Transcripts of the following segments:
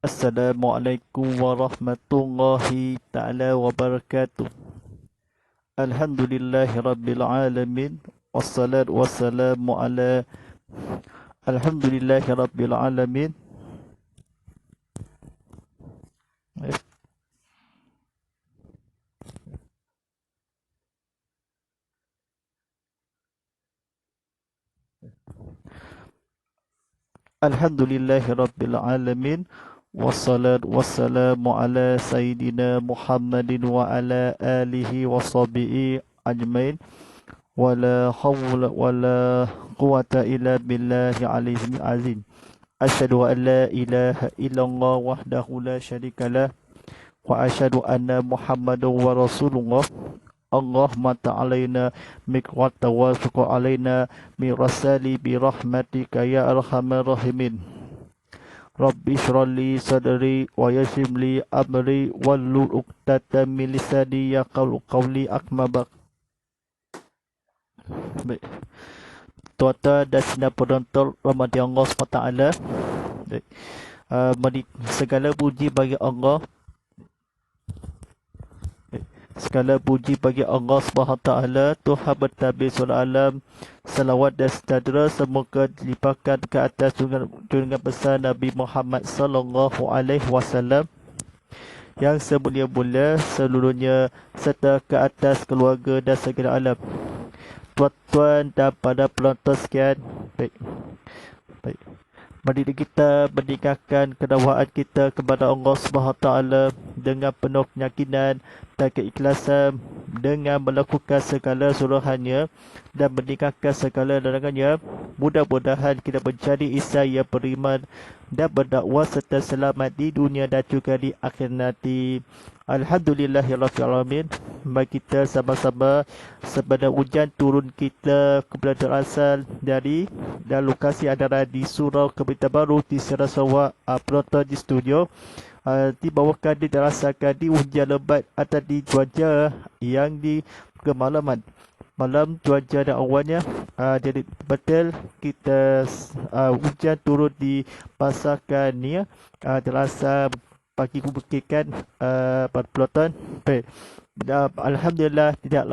Assalamualaikum warahmatullahi ta'ala wabarakatuh. Alhamdulillahi rabbil alamin. Wassalatu wassalamu ala Alhamdulillahi rabbil alamin. Alhamdulillahi rabbil alamin. Wassalatu wassalamu ala sayyidina Muhammadin wa ala alihi wa sahbihi ajmain. Wala hawla wala quwata illa billahi aliyyil azim. Asyhadu an la ilaha illallah wahdahu la syarikalah wa asyhadu anna Muhammadan wa rasulullah. Allahumma ta'alaina miqwata wa suqa alaina mirasali birahmatika ya arhamar rahimin. Rabbi syrali sadri wa yassir li amri wahlul 'uqdatam min lisani yaqulu qawli akmabak. Baik. Tuan-tuan dan saudara penonton Ramadan Allah SWT. Baik. Segala puji bagi Allah. Segala puji bagi Allah SWT, Tuhan bertabis surah alam. Salawat dan sejahtera semoga dilimpahkan ke atas junjungan besar Nabi Muhammad sallallahu alaihi wasallam yang semulia-mulia seluruhnya, serta ke atas keluarga dan segala alam. Tuan-tuan dan pada penonton sekalian, baik. Mari kita meningkatkan kedakwaan kita kepada Allah SWT dengan penuh keyakinan dan keikhlasan, dengan melakukan segala suruhannya dan meningkatkan segala larangannya. Mudah-mudahan kita menjadi insan yang beriman dan berdakwah serta selamat di dunia dan juga di akhir nanti. Alhamdulillahirrahmanirrahim. Mari kita sama-sama sebenarnya hujan turun kita kepada berasal dari dan lokasi adalah di Surau Kementerian Baru di Sarawak. Penonton di studio dibawakan dirasakan di hujan lebat atau di cuaca yang di kemalaman. Malam cuaca dan awannya jadi betul kita hujan turun di pasakan ni terasa pagi kubukkan pada penonton. Baik. Alhamdulillah tidak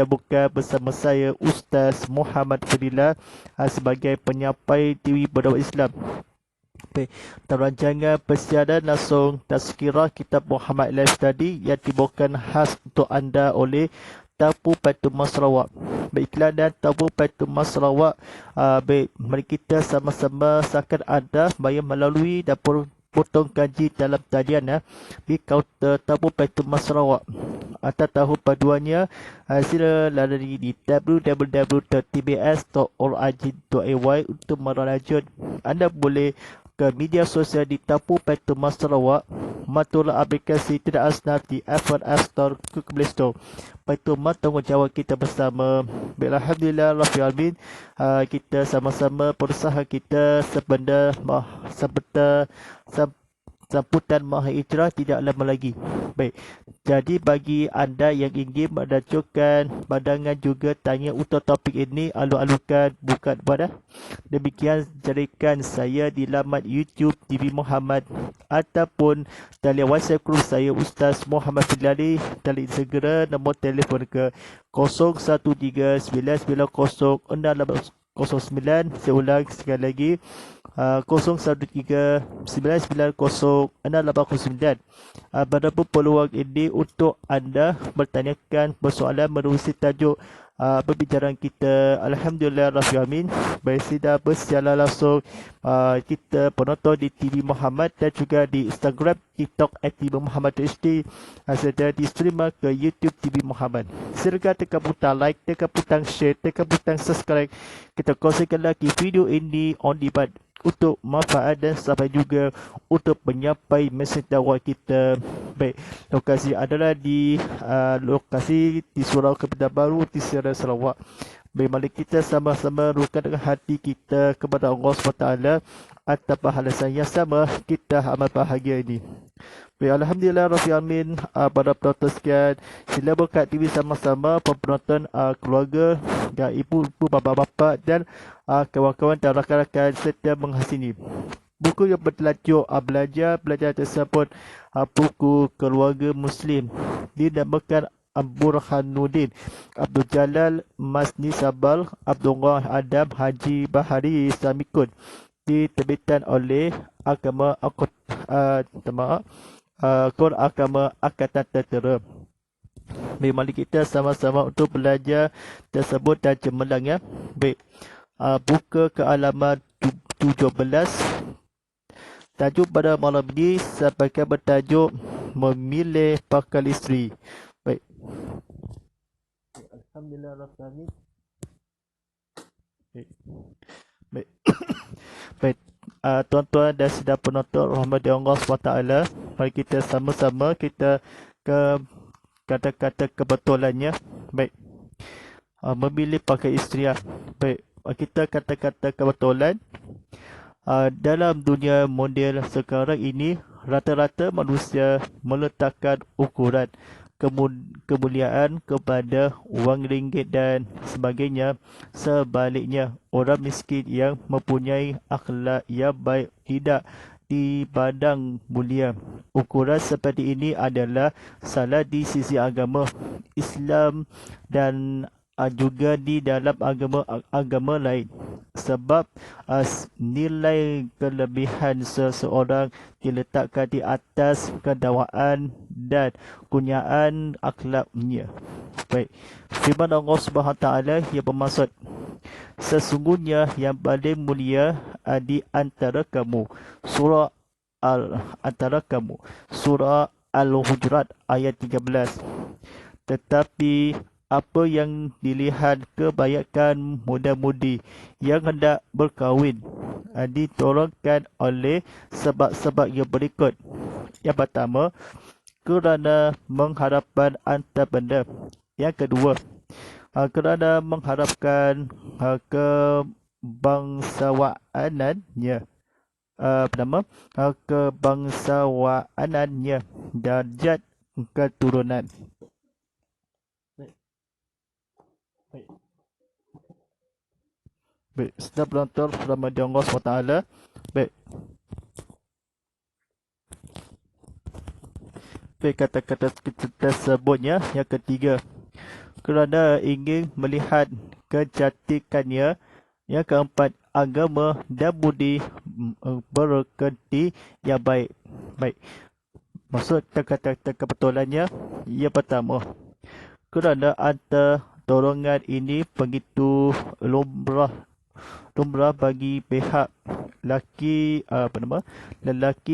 bukan bersama saya Ustaz Muhammad Fadilah sebagai penyampai TV berdakwah Islam. Baik. Rancangan persiaran langsung tazkirah kitab Muhammad Life Study yang dibawakan khas untuk anda oleh Tapu Paitun Sarawak. Baik, iklan dan Tapu Paitun Sarawak. Baik, mari kita sama-sama saksikan anda bayar melalui dapur potong gaji dalam talian di kaunter Tapu Paitun Sarawak. Atau tahu paduannya sila lalui di www.tbs.org.ay untuk merajut. Anda boleh ke media sosial di Tapu Paitun Sarawak. Matulah aplikasi tidak asnaf di iPhone App Store ke Play Store. Paitun tanggungjawab kita bersama. Alhamdulillah Rabbil Alamin. Kita sama-sama berusaha kita sambutan Maha Hijrah tidak lama lagi. Baik. Jadi bagi anda yang ingin mengajukan pandangan juga tanya untuk topik ini, alu-alukan bukan pada. Demikian jadikan saya di laman YouTube TV Muhammad ataupun talian WhatsApp group saya Ustaz Muhammad Fadlali. Tali segera nombor telefon ke 0139906809. Saya ulang sekali lagi, 0139906809. Pada peluang ini untuk anda bertanyakan persoalan menerusi tajuk perbicaraan kita. Alhamdulillah Rabbil Alamin. Baik, sudah bersiaran langsung kita penonton di TV Muhammad dan juga di Instagram, TikTok @TV Muhammad HD, serta di streamer ke YouTube TV Muhammad. Silakan tekan butang like, tekan butang share, tekan butang subscribe. Kita kongsikan lagi video ini on demand untuk manfaat dan sampai juga untuk penyampai mesej dakwah kita. Baik, lokasi adalah di lokasi di Surau Kementerian Baru di Sarawak. Baik, mari kita sama-sama rukan hati kita kepada Allah SWT atas pahala yang sama kita amat bahagia ini. Baik, Alhamdulillah Rabbil Alamin. Pada penonton sekalian, sila buka TV sama-sama, penonton keluarga dan ibu-ibu, bapa-bapa dan kawan-kawan dan rakan-rakan serta menghasini. Buku yang bertajuk belajar tersebut buku keluarga Muslim dinamakan Burhanuddin Abdul Jalal Masni Sabal Abdullah Adam Haji Bahari Samikun, diterbitan oleh Kor Agama Angkatan Tentera. Baik, mari kita sama-sama untuk belajar tersebut dan cemerlang ya. Baik, buka ke halaman 17. Tajuk pada malam ini sampaikan bertajuk memilih bakal isteri. Baik. Alhamdulillah Rabbil. Baik. Baik. Baik. Tuan-tuan dan sedang penonton rahmat Allah SWT, mari kita sama-sama kita ke kata-kata kebetulannya. Baik. Memilih pakai isteri. Baik. Kita kata-kata kebetulan. Dalam dunia moden sekarang ini, rata-rata manusia meletakkan ukuran kemuliaan kepada wang ringgit dan sebagainya. Sebaliknya, orang miskin yang mempunyai akhlak yang baik tidak dipandang mulia. Ukuran seperti ini adalah salah di sisi agama Islam dan juga di dalam agama lain, sebab nilai kelebihan seseorang diletakkan di atas kedewaan dan kurniaan akhlaknya. Baik, firman Allah Subhanahu Taala yang bermaksud, sesungguhnya yang paling mulia di antara kamu, surah Al-Hujurat ayat 13. Tetapi apa yang dilihat kebanyakan muda-mudi yang hendak berkahwin ditolongkan oleh sebab-sebab yang berikut. Yang pertama, kerana mengharapkan harta benda. Yang kedua, kerana mengharapkan kebangsawaanannya. Kebangsawaanannya, darjat keturunan. Baik, sedang penonton rahmat Allah SWT. Baik. Baik, kata-kata tersebutnya. Yang ketiga, kerana ingin melihat kecantikannya. Yang keempat, agama dan budi berkerti yang baik. Baik, maksud kata-kata kebetulannya. Yang pertama, kerana antara dorongan ini begitu lumrah bagi pihak lelaki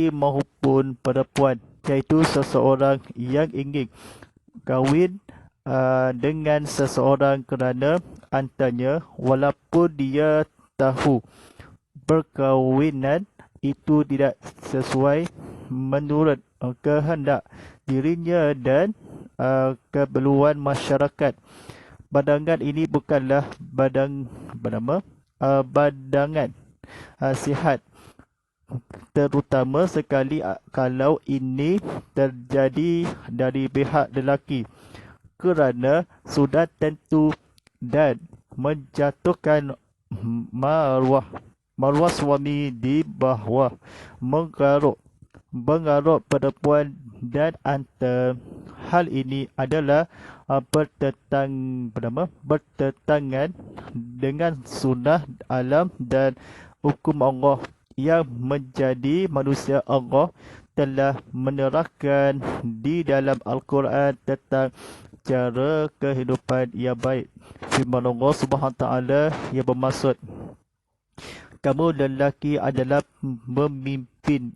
maupun perempuan, iaitu seseorang yang ingin kahwin dengan seseorang kerana antanya, walaupun dia tahu perkahwinan itu tidak sesuai menurut kehendak dirinya dan keperluan masyarakat. Badangan ini bukanlah badangan sihat, terutama sekali kalau ini terjadi dari pihak lelaki, kerana sudah tentu dan menjatuhkan maruah suami di bawah mengarut perempuan, dan antara hal ini adalah bertentangan dengan sunnah alam dan hukum Allah yang menjadi manusia. Allah telah menerangkan di dalam Al-Quran tentang cara kehidupan yang baik. Firman Allah Subhanahu Taala yang bermaksud, kamu lelaki adalah pemimpin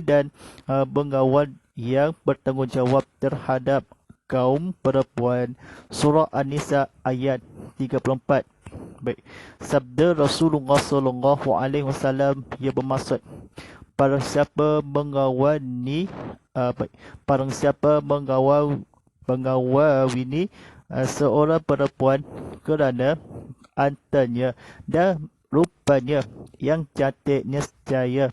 dan pengawal yang bertanggungjawab terhadap kaum perempuan. Surah An-Nisa ayat 34. Baik, sabda Rasulullah SAW yang bermaksud, barang siapa mengawini seorang perempuan kerana antanya dan rupanya yang cantik, nescaya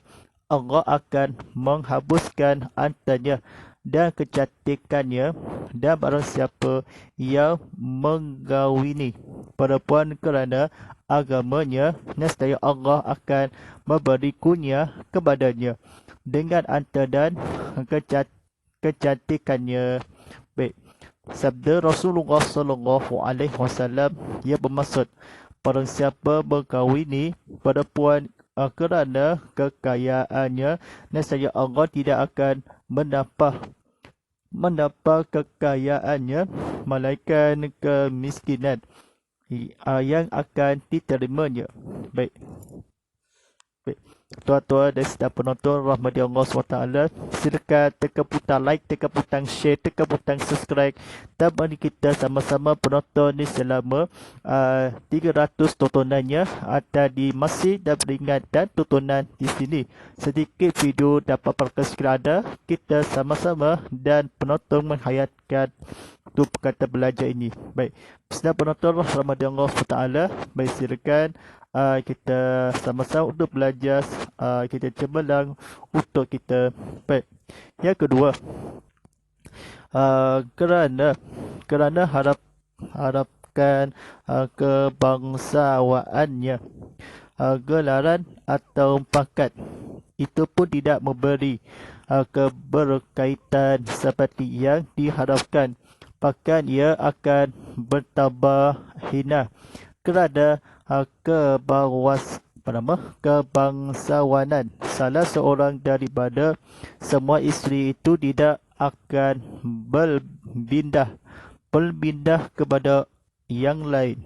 Allah akan menghapuskan antanya dan kecantikannya, dan barang siapa yang menggawini perempuan kerana agamanya, nescaya Allah akan memberi kurnia kepadanya dengan harta dan kecantikannya. Baik. Sabda Rasulullah sallallahu alaihi wasallam ia bermaksud barang siapa berkahwini perempuan kerana kekayaannya, nescaya Allah tidak akan menambah kekayaannya, melainkan kemiskinan yang akan diterimanya. Baik. Tuan-tuan dan sedang penonton rahmati Allah SWT, silakan tekan butang like, tekan butang share, tekan butang subscribe dan mari kita sama-sama penonton ni selama 300 tontonannya ada di masjid dan beringat dan tontonan di sini. Sedikit video dapat perkongsikan ada, kita sama-sama dan penonton menghayatkan tu perkata belajar ini. Baik, sedang penonton rahmati Allah SWT, baik silakan kita sama-sama untuk belajar, kita cemerlang untuk kita. Baik. Yang kedua, kerana harapkan kebangsawaannya, gelaran atau pangkat itu pun tidak memberi keberkaitan seperti yang diharapkan, bahkan ia akan bertambah hina kerana kebangsawanan salah seorang daripada semua isteri itu tidak akan berpindah kepada yang lain.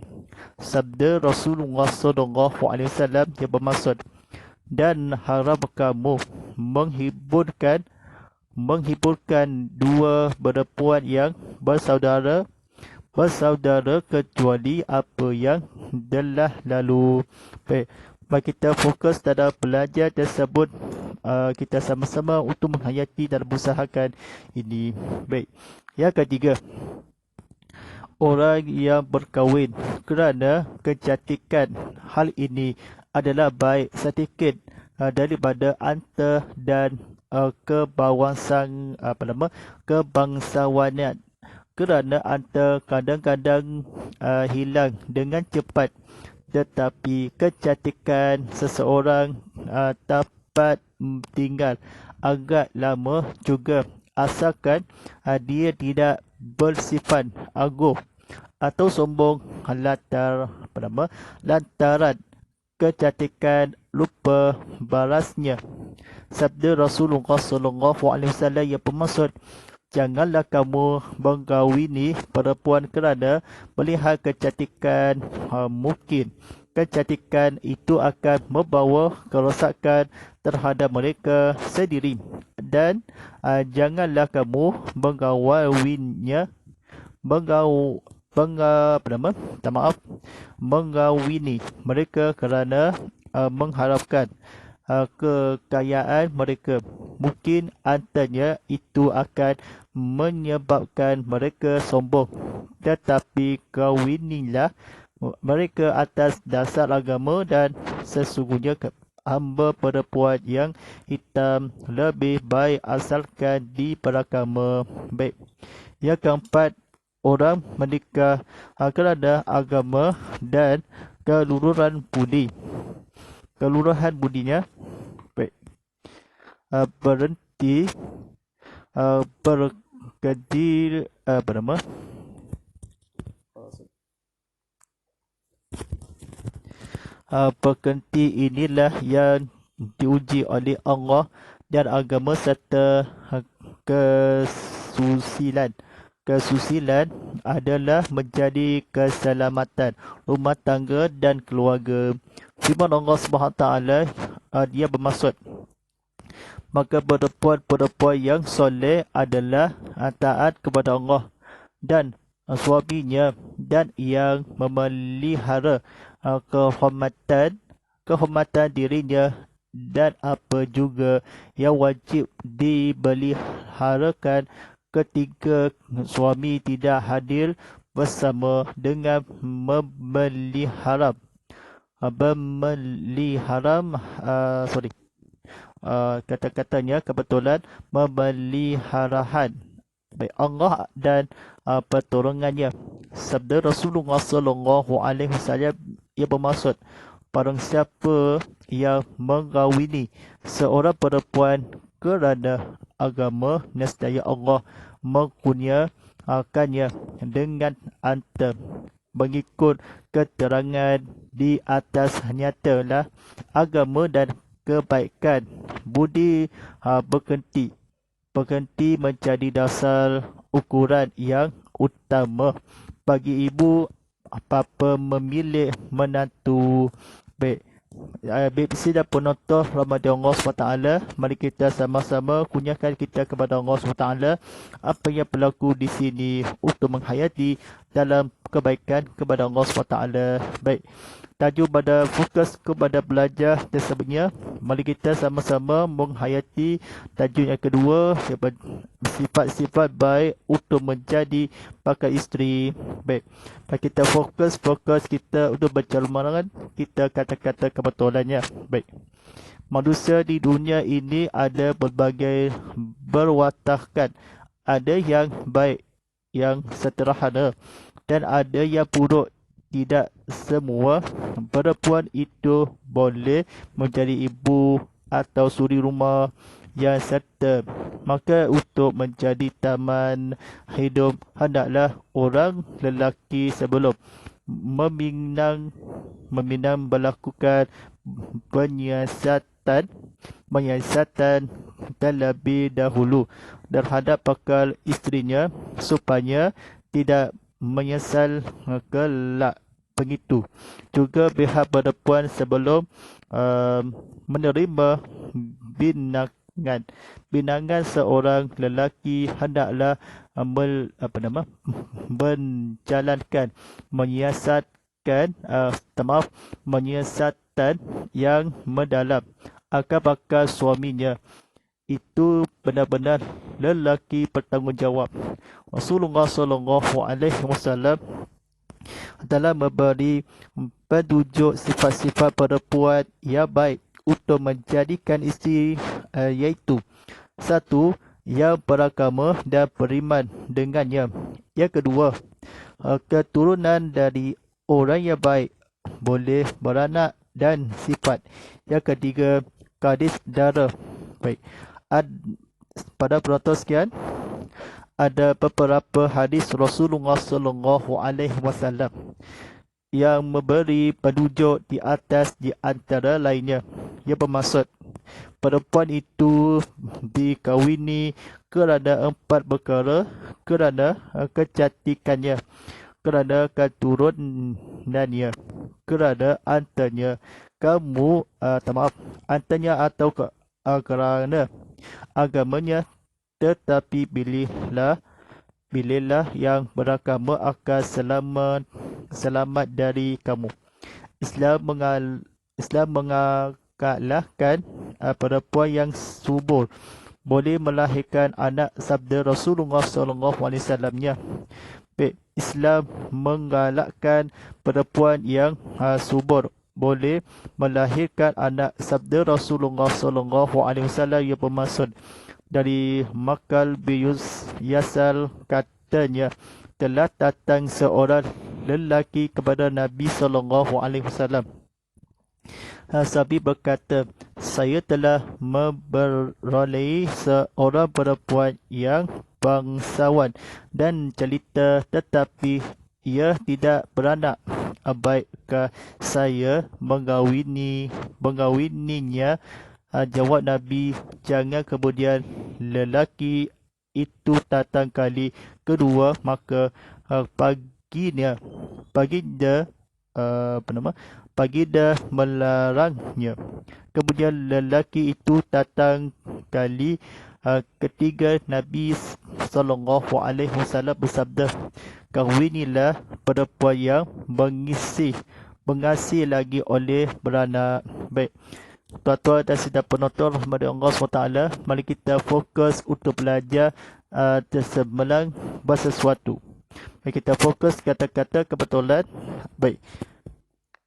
Sabda Rasulullah SAW yang bermaksud, dan harap kamu menghiburkan dua perempuan yang bersaudara kecuali apa yang telah lalu. Baik, mari kita fokus dalam belajar tersebut, kita sama-sama untuk menghayati dan berusahakan ini. Baik, yang ketiga, orang yang berkahwin kerana kecantikan, hal ini adalah baik sedikit daripada harta dan kebangsawanan, kerana harta kadang-kadang hilang dengan cepat, tetapi kecantikan seseorang dapat tinggal agak lama juga, asalkan dia tidak bersifat agung atau sombong lantaran kecantikan lupa balasnya. Sabda Rasulullah SAW yang bermaksud, janganlah kamu mengkahwini perempuan kerana melihat kecantikan. Mungkin kecantikan itu akan membawa kerosakan terhadap mereka sendiri, dan janganlah kamu mengkahwini mereka kerana mengharapkan kekayaan mereka. Mungkin antanya itu akan menyebabkan mereka sombong, tetapi kawinilah mereka atas dasar agama, dan sesungguhnya hamba perempuan yang hitam lebih baik asalkan diperagama. Baik, yang keempat, orang menikah kerana agama dan keluhuran budinya. Baik, berhenti berkedir berhenti inilah yang diuji oleh Allah dan agama serta kesusilan adalah menjadi keselamatan rumah tangga dan keluarga. Firman Allah SWT, dia bermaksud, maka perempuan yang soleh adalah taat kepada Allah dan suaminya, dan yang memelihara kehormatan dirinya, dan apa juga yang wajib dipeliharakan ketika suami tidak hadir, bersama dengan kata-katanya kebetulan memeliharahan baik Allah dan pertolongannya. Sabda Rasulullah sallallahu alaihi wasallam ia bermaksud barang siapa yang mengkahwini seorang perempuan kerana agama, nescaya Allah mengkurniakannya dengan harta. Mengikut keterangan di atas, nyatalah agama dan kebaikan budi berhenti menjadi dasar ukuran yang utama bagi ibu bapa memilih menantu. Baik, BBC dan penonton Ramadan Allah SWT, mari kita sama-sama kurniakan kita kepada Allah SWT apa yang berlaku di sini untuk menghayati dalam kebaikan kepada Allah SWT. Baik, tajuk pada fokus kepada belajar tersebutnya, mari kita sama-sama menghayati tajuk yang kedua, sifat-sifat baik untuk menjadi bakal isteri. Baik, kita fokus kita untuk bercalmaran kita kata-kata kebetulannya. Baik, manusia di dunia ini ada berbagai berwatakkan, ada yang baik, yang sederhana, dan ada yang buruk. Tidak semua perempuan itu boleh menjadi ibu atau suri rumah yang serta. Maka untuk menjadi taman hidup, hendaklah orang lelaki sebelum meminang melakukan penyiasatan terlebih dahulu terhadap bakal isterinya supaya tidak menyesal kelak. Begitu juga pihak perempuan sebelum menerima binangan seorang lelaki hendaklah menjalankan menyiasatan yang mendalam agar bakal suaminya itu benar-benar lelaki bertanggungjawab. Rasulullah sallallahu alaihi wasallam telah memberi petunjuk sifat-sifat perempuan yang baik untuk menjadikan isteri, iaitu 1. Yang beragama dan beriman dengannya. Yang kedua, keturunan dari orang yang baik, boleh beranak dan sifat. Yang ketiga, gadis darah. Baik, pada penonton sekian, ada beberapa hadis Rasulullah sallallahu alaihi wasallam yang memberi petunjuk di atas di antara lainnya. Ia bermaksud perempuan itu dikahwini kerana 4 perkara: kerana kecantikannya, kerana keturunannya, kerana antanya atau kerana agamanya. Tetapi pilihlah yang beragama akan selamat dari kamu. Islam mengalahkan perempuan yang subur boleh melahirkan anak, sabda Rasulullah SAW-nya. Islam mengalahkan perempuan yang subur boleh melahirkan anak, sabda Rasulullah SAW, yang bermaksud dari Makal bin Yasal, katanya telah datang seorang lelaki kepada Nabi SAW. Sahabat berkata, saya telah memperoleh seorang perempuan yang bangsawan dan celita, tetapi ia tidak beranak. Baikkah saya mengawininya? Jawab Nabi, jangan. Kemudian lelaki itu datang kali kedua, maka baginda melarangnya. Kemudian lelaki itu datang kali ketiga. Nabi SAW bersabda, kahwinilah perempuan yang mengasihi lagi oleh beranak. Baik, tuan-tuan dan sidang penonton rahmati Allah SWT, mari kita fokus untuk belajar tersemelang bersesuatu. Mari kita fokus kata-kata kebetulan. Baik,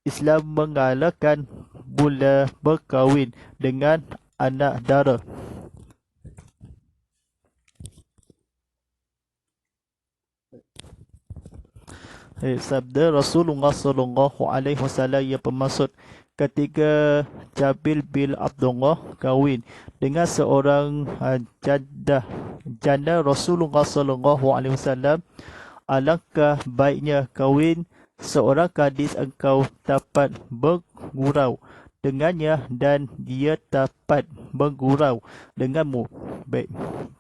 Islam mengalahkan mula berkahwin dengan anak dara. Sabda Rasulullah sallallahu alaihi wasallam yang bermaksud ketika Jabil bin Abdullah kahwin dengan seorang janda Rasulullah sallallahu alaihi wasallam, alangkah baiknya kahwin seorang gadis engkau dapat bergurau dengannya dan dia dapat bergurau denganmu. Baik.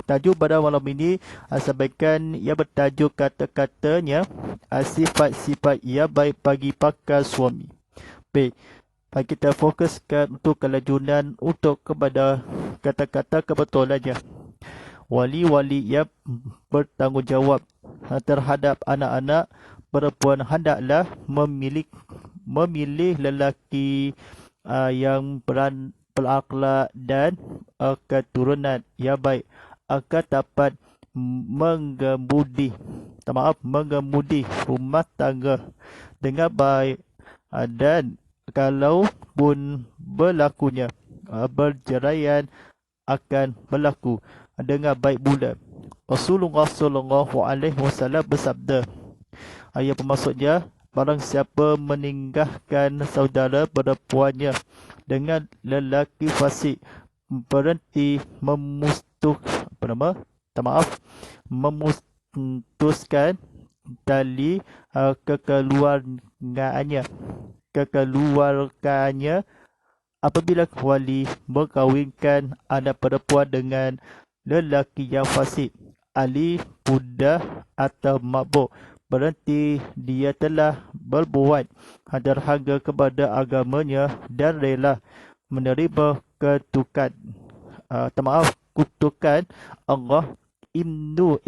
Tajuk pada malam ini sampaikan ia bertajuk kata-katanya sifat-sifat ia baik bagi bakal suami. Baik. Mari kita fokuskan untuk kelajunan untuk kepada kata-kata kebetulannya. Wali-wali yang bertanggungjawab terhadap anak-anak perempuan hendaklah memilih lelaki yang berakhlak dan keturunan yang baik akan dapat mengemudi rumah tangga dengan baik, dan kalau pun berlakunya berceraian akan berlaku dengan baik pula. Rasulullah sallallahu alaihi wasallam bersabda, ayat bermaksudnya barang siapa meninggalkan saudara perempuannya dengan lelaki fasik berhenti memutuskan tali kekeluargaannya apabila wali berkahwinkan anak perempuan dengan lelaki yang fasik, ahli budak atau mabuk, berarti dia telah berbuat derhaka kepada agamanya dan rela menerima kutukan Allah. Ibnu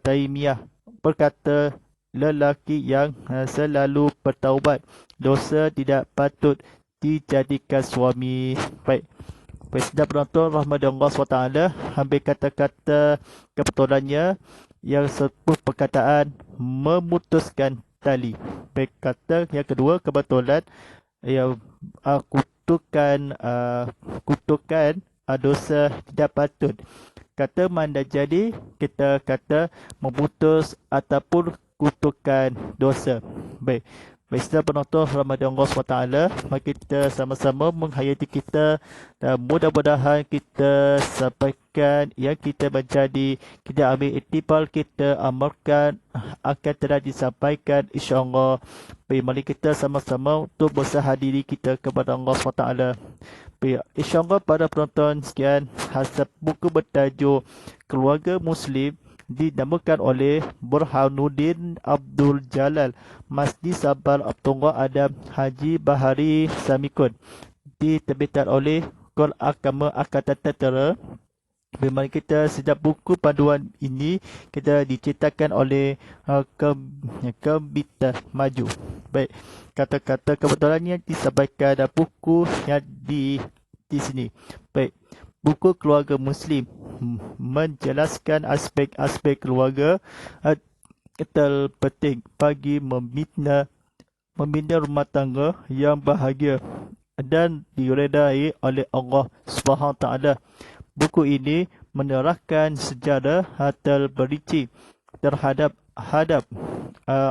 Taimiyah berkata, lelaki yang selalu bertaubat dosa tidak patut dijadikan suami. Baik. Sedap penonton rahmat Allah SWT, ambil kata-kata kebetulannya yang sebuah perkataan memutuskan tali. Baik, kata yang kedua kebetulan yang kutukan dosa tidak patut. Kata mana jadi kita kata memutus ataupun kutukan dosa. Baik. Baiklah penonton Ramadan Allah SWT, mari kita sama-sama menghayati kita dan mudah-mudahan kita sampaikan yang kita menjadi, kita ambil iktibar, kita amalkan akan telah disampaikan insya-Allah. Baik, mari kita sama-sama untuk berusaha diri kita kepada Allah SWT. Baik, insya-Allah para penonton sekian hasil buku bertajuk Keluarga Muslim dinamakan oleh Burhanuddin Abdul Jalal Masdi Sabar Abdullah Adam Haji Bahari Samikun, diterbitkan oleh Kol Agama Angkatan Tentera. Memang kita sejak buku panduan ini kita diciptakan oleh Kebita Maju. Baik, kata-kata kebetulannya disampaikan dalam buku yang di sini. Baik, buku Keluarga Muslim menjelaskan aspek-aspek keluarga terpenting bagi membina rumah tangga yang bahagia dan diredai oleh Allah SWT. Buku ini menerahkan sejarah terperinci terhadap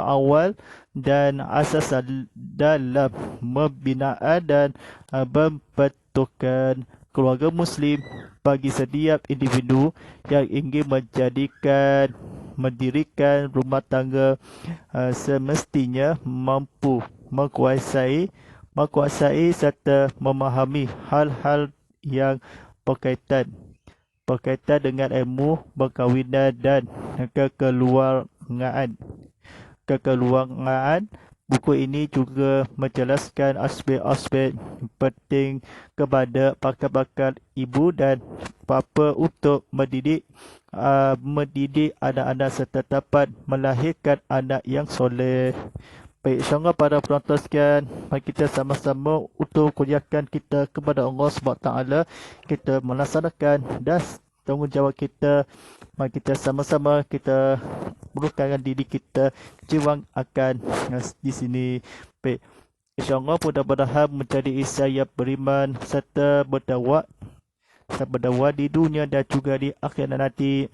awal dan asas dalam membinaan dan membentukkan keluarga Muslim bagi setiap individu yang ingin mendirikan rumah tangga. Semestinya mampu menguasai serta memahami hal-hal yang berkaitan dengan ilmu perkahwinan dan kekeluargaan. Buku ini juga menjelaskan aspek-aspek penting kepada bakal ibu dan bapa untuk mendidik anak-anak serta dapat melahirkan anak yang soleh. Baik, insyaAllah para penonton sekian, mari kita sama-sama untuk kurniakan kita kepada Allah SWT. Kita melaksanakan dan tanggungjawab kita. Mari kita sama-sama kita berusahakan diri kita jiwang akan di sini. Baik, InsyaAllah mudah-mudahan menjadi insan yang beriman serta berdakwah di dunia dan juga di akhirat nanti.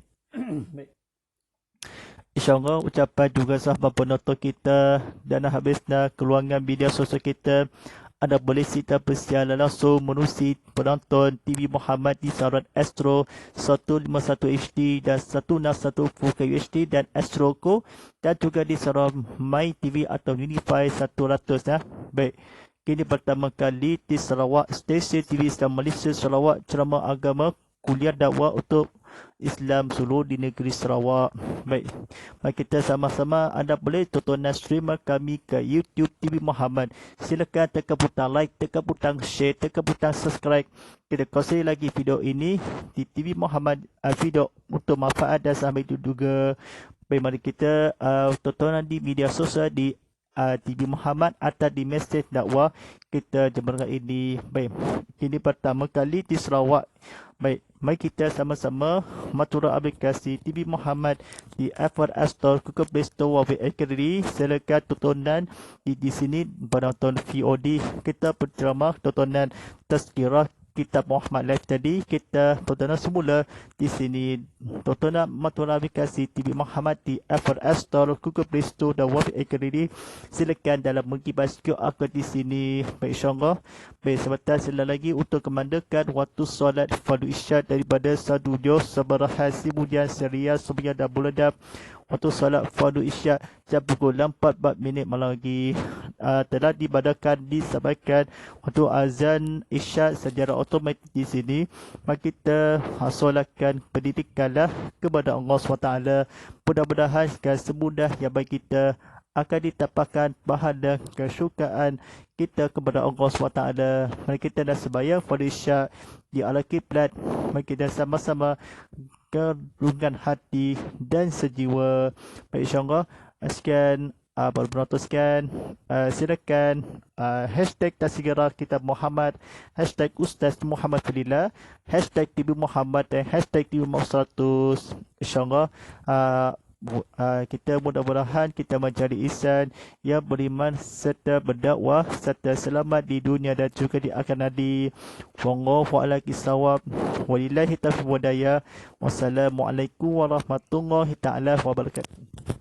InsyaAllah ucapan juga sahabat penonton kita dan habisnya keluangan media sosial kita. Anda boleh sita bersiaran langsung menerusi penonton TV Muhammad di saluran Astro 151 HD dan 161 Full HD dan Astro Go dan juga di saluran My TV atau Unify 100 ya. Baik. Kini pertama kali di Sarawak, stesen TV Islam Malaysia Sarawak ceramah agama kuliah dakwah untuk Islam Sulu di negeri Sarawak. Baik, mari kita sama-sama anda boleh tonton streamer kami ke YouTube TV Muhammad. Silakan tekan butang like, tekan butang share, tekan butang subscribe. Kita kongsi lagi video ini di TV Muhammad, video untuk manfaat dan sampai itu juga. Baik, mari kita tontonan di media sosial di TV Muhammad atau di mesej dakwah kita jemberkan ini. Baik, ini pertama kali di Sarawak. Baik, mari kita sama-sama matura aplikasi TV Muhammad di Apple App Store, Google Play Store, Huawei Academy. Silakan tontonan di sini penonton VOD kita berceramah tontonan tazkirah Kitab Muhammad Live tadi kita tontonan semula di sini. Tontonan matura aplikasi TV Muhammad di Apple App Store, Google Play Store dan Huawei Academy. Silakan dalam mengkibas QR code di sini. Baik, insyaAllah. Baik, sebentar sila lagi untuk kemandakan waktu solat fardu isyak daripada Sadudio Sabarahasi Mudian Seria Subiya dan Buladab. Waktu solat fardu isyak jam pukul 4:04 malam lagi telah dibadakan disampaikan waktu azan isyak secara automatik di sini. Mari kita solatkan pendidikanlah kepada Allah SWT. Mudah-mudahan segala semudah yang baik kita akan ditapahkan pahala kesyukaan kita kepada Allah SWT. Mari kita dah sembahyang fardu isyak di ala kiblat. Mari kita sama-sama kerungan hati dan sejiwa. Baik, insyaAllah. Sekian para penonton sekian. Silakan hashtag Tazkirah Kitab Muhammad, hashtag Ustaz Muhammad Fadillah, hashtag TV Muhammad dan hashtag TV Muhammad 100. InsyaAllah kita mudah-mudahan kita menjadi insan yang beriman serta berdakwah serta selamat di dunia dan juga di akhirat nanti. Wallahu a'lam bishawab. Walillahi taufiq wal hidayah. Wassalamualaikum warahmatullahi taala wabarakatuh.